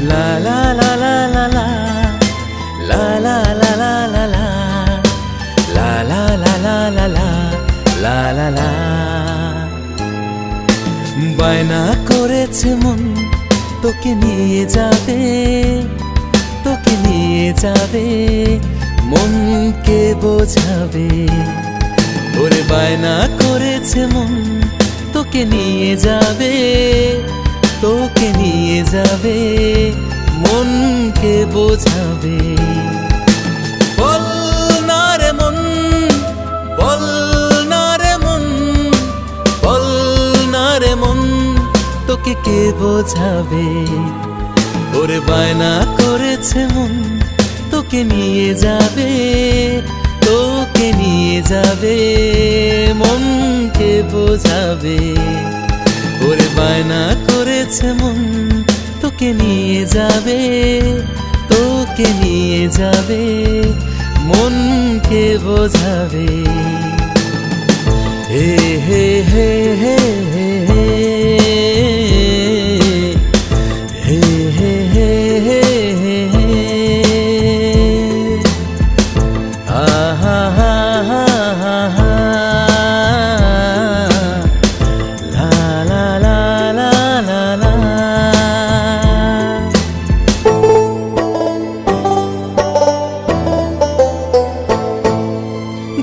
La la la la la la la la la la la la la la la la la la la la বায়না করেছে মন তোকে নিয়ে যাবে, তোকে নিয়ে যাবে, মনকে বোঝাবে। ওরে বায়না করেছে মন তোকে নিয়ে যাবে, তোকে নিয়ে যাবে, মনকে বোঝাবে। বল না রে মন, বল না রে মন, বল না রে মন, তোকে কে বোঝাবে। ওরে বায়না করেছে মন তোকে নিয়ে যাবে, তোকে নিয়ে যাবে, মনকে বোঝাবে। ওরে বায়না করেছে মন তোকে নিয়ে যাবে, তোকে নিয়ে যাবে, মনকে বোঝাবে। হে হে হে হে হে হে হে হে হে হে আহা হা হা হা লা লা লা লা লা লা।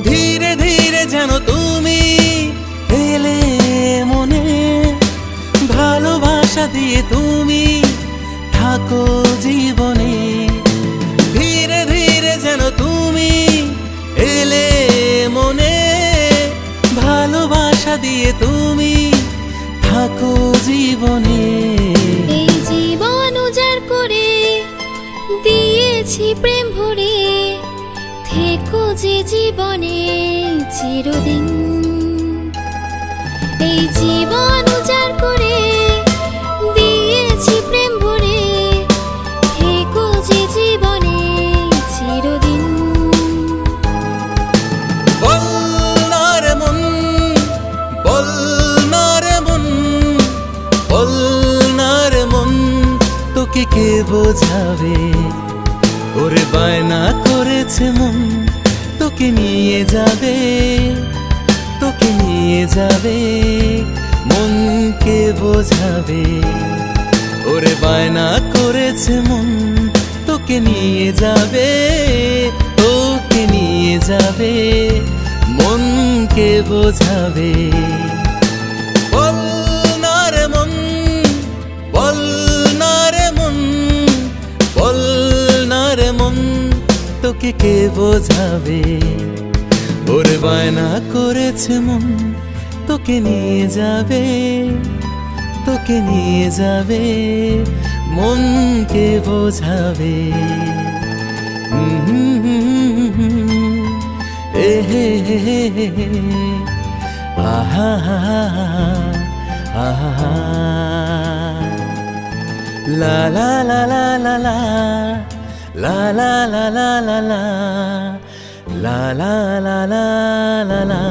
ধীরে ধীরে যেন তুমি এলে মনে, ভালোবাসা দিয়ে তুমি থাকো জীবনে। ধীরে ধীরে যেন তুমি এলে মনে, ভালোবাসা দিয়ে তুমি থাকো জীবনে। এই জীবন উজাড় করে দিয়েছি প্রেম ভরে, থেকো যে জীবনে চিরদিন। এই জীবন উজাড় করে দিয়েছি প্রেম ভরে, থেকো যে জীবনে চিরদিন। বল না রে মন, বল না রে মন, বল না রে মন, তোকে কে বোঝাবে। ওরে বায়না করেছে মন তোকে নিয়ে যাবে, তোকে নিয়ে যাবে, মনকে বোঝাবে। ওরে বায়না করেছে মন তোকে নিয়ে যাবে, তোকে নিয়ে যাবে, মনকে বোঝাবে। বল না রে মন, বল না রে মন, বল না রে মন, তোকে কে বোঝাবে। ওরে বায়না করেছে মন তোকে নিয়ে যাবে, তোকে নিয়ে যাবে, মনকে বোঝাবে। এ হে হে হে হে আহা আহা লা লা লা লা লা লা লা লা লা লা লা লা লা লা লা লা লা।